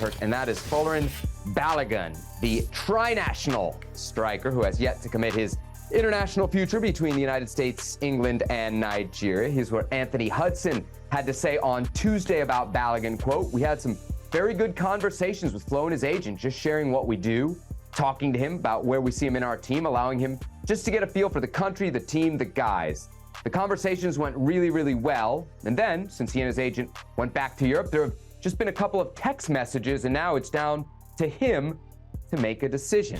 And that is Folarin Balogun, the tri-national striker who has yet to commit his international future between the United States, England, and Nigeria. Here's what Anthony Hudson had to say on Tuesday about Balogun. Quote, "We had some very good conversations with Flo and his agent, just sharing what we do, talking to him about where we see him in our team, allowing him just to get a feel for the country, the team, the guys. The conversations went really, really well. And then, since he and his agent went back to Europe, there have just been a couple of text messages, and now it's down to him to make a decision."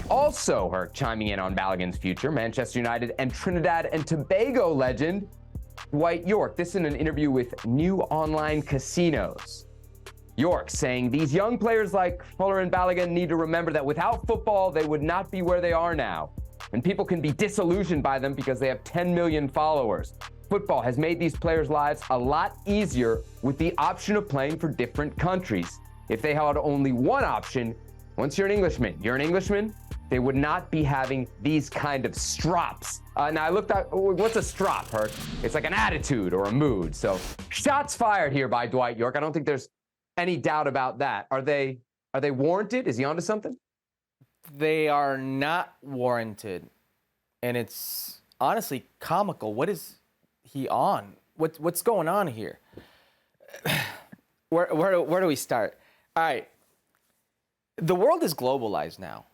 Also, her chiming in on Balogun's future, Manchester United and Trinidad and Tobago legend Dwight Yorke. This in an interview with New Online Casinos. Yorke saying these young players like Folarin Balogun need to remember that without football, they would not be where they are now. And people can be disillusioned by them because they have 10 million followers. Football has made these players' lives a lot easier with the option of playing for different countries. If they had only one option, once you're an Englishman, they would not be having these kind of strops. Now I looked at, what's a strop, Herc? It's like an attitude or a mood. So shots fired here by Dwight Yorke. I don't think there's any doubt about that. Are they warranted? Is he onto something? They are not warranted. And it's honestly comical. What is he on? What's going on here? Where do we start? All right. The world is globalized now.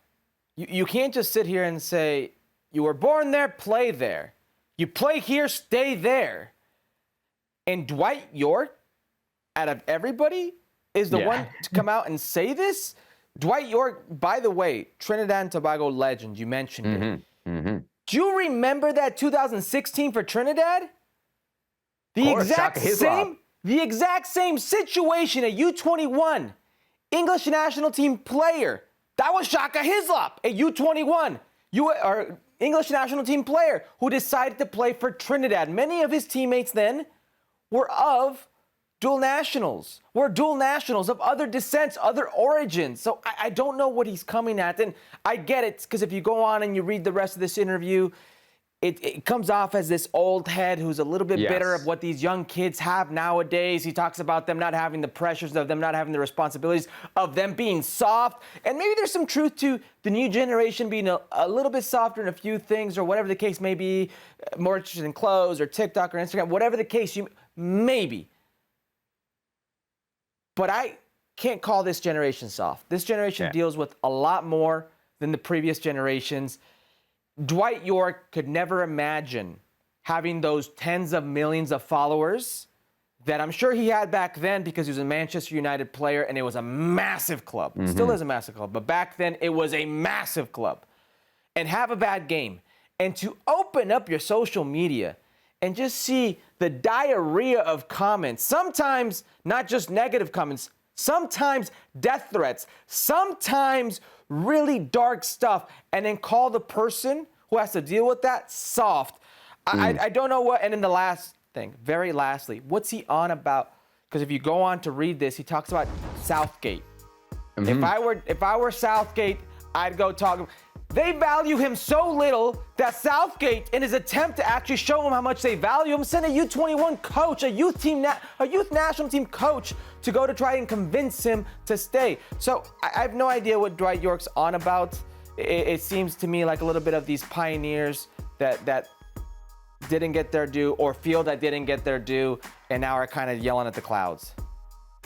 You can't just sit here and say, you were born there, play there. You play here, stay there. And Dwight Yorke, out of everybody, is the one to come out and say this? Dwight Yorke, by the way, Trinidad and Tobago legend, you mentioned it. Mm-hmm. Do you remember that 2016 for Trinidad? The exact same situation, a U21 English national team player. That was Shaka Hislop, a U21 English national team player who decided to play for Trinidad. Many of his teammates then were dual nationals of other descents, other origins. So I don't know what he's coming at. And I get it, because if you go on and you read the rest of this interview, it comes off as this old head who's a little bit bitter of what these young kids have nowadays. He talks about them not having the pressures, of them not having the responsibilities, of them being soft. And maybe there's some truth to the new generation being a little bit softer in a few things, or whatever the case may be, more interested in clothes or TikTok or Instagram, whatever the case, maybe. But I can't call this generation soft. This generation deals with a lot more than the previous generations. Dwight Yorke could never imagine having those tens of millions of followers that I'm sure he had back then, because he was a Manchester United player and it was a massive club. Mm-hmm. Still is a massive club, but back then it was a massive club. And have a bad game. And to open up your social media and just see the diarrhea of comments, sometimes not just negative comments, sometimes death threats, sometimes really dark stuff, and then call the person who has to deal with that soft. I don't know what. And then the last thing, very lastly, what's he on about? Because if you go on to read this, he talks about Southgate. Mm-hmm. If I were Southgate, I'd go talk. They value him so little that Southgate, in his attempt to actually show him how much they value him, sent a U21 coach, a youth national team coach, to go to try and convince him to stay. So I have no idea what Dwight Yorke's on about. It seems to me like a little bit of these pioneers that didn't get their due, or feel that didn't get their due, and now are kind of yelling at the clouds.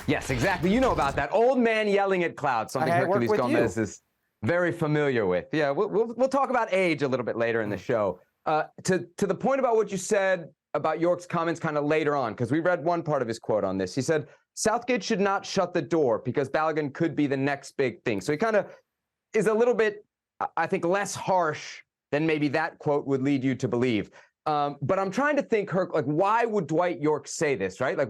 Yes, exactly. You know about that. Old man yelling at clouds, something Herculez Gomez is very familiar with. Yeah, we'll talk about age a little bit later in the show. To the point about what you said about Yorke's comments kind of later on, because we read one part of his quote on this. He said, Southgate should not shut the door because Balogun could be the next big thing. So he kind of is a little bit, I think, less harsh than maybe that quote would lead you to believe. But I'm trying to think, Herc, like, why would Dwight Yorke say this, right? Like,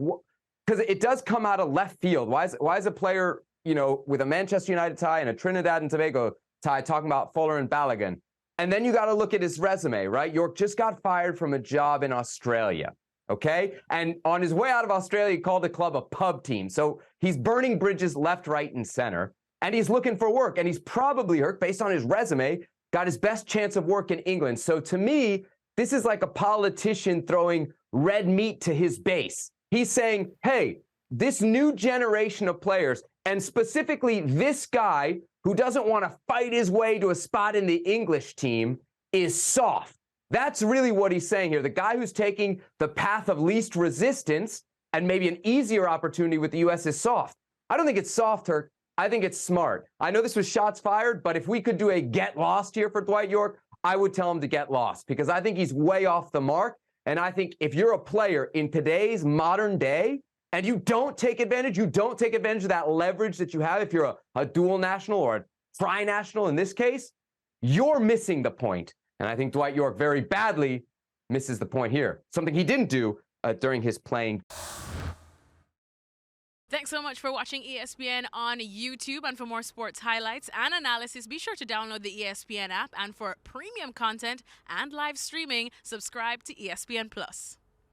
because it does come out of left field. Why is a player, with a Manchester United tie and a Trinidad and Tobago tie talking about Folarin Balogun? And then you got to look at his resume, right? Yorke just got fired from a job in Australia, okay? And on his way out of Australia, he called the club a pub team. So he's burning bridges left, right, and center. And he's looking for work. And he's probably, Herc, based on his resume, got his best chance of work in England. So to me, this is like a politician throwing red meat to his base. He's saying, hey, this new generation of players, And specifically, this guy who doesn't want to fight his way to a spot in the English team is soft. That's really what he's saying here. The guy who's taking the path of least resistance and maybe an easier opportunity with the U.S. is soft. I don't think it's soft, Herc. I think it's smart. I know this was shots fired, but if we could do a get lost here for Dwight Yorke, I would tell him to get lost because I think he's way off the mark. And I think if you're a player in today's modern day and you don't take advantage of that leverage that you have if you're a dual national or a tri-national in this case, you're missing the point. And I think Dwight Yorke very badly misses the point here, something he didn't do during his playing. Thanks so much for watching ESPN on YouTube. And for more sports highlights and analysis, be sure to download the ESPN app. And for premium content and live streaming, subscribe to ESPN Plus.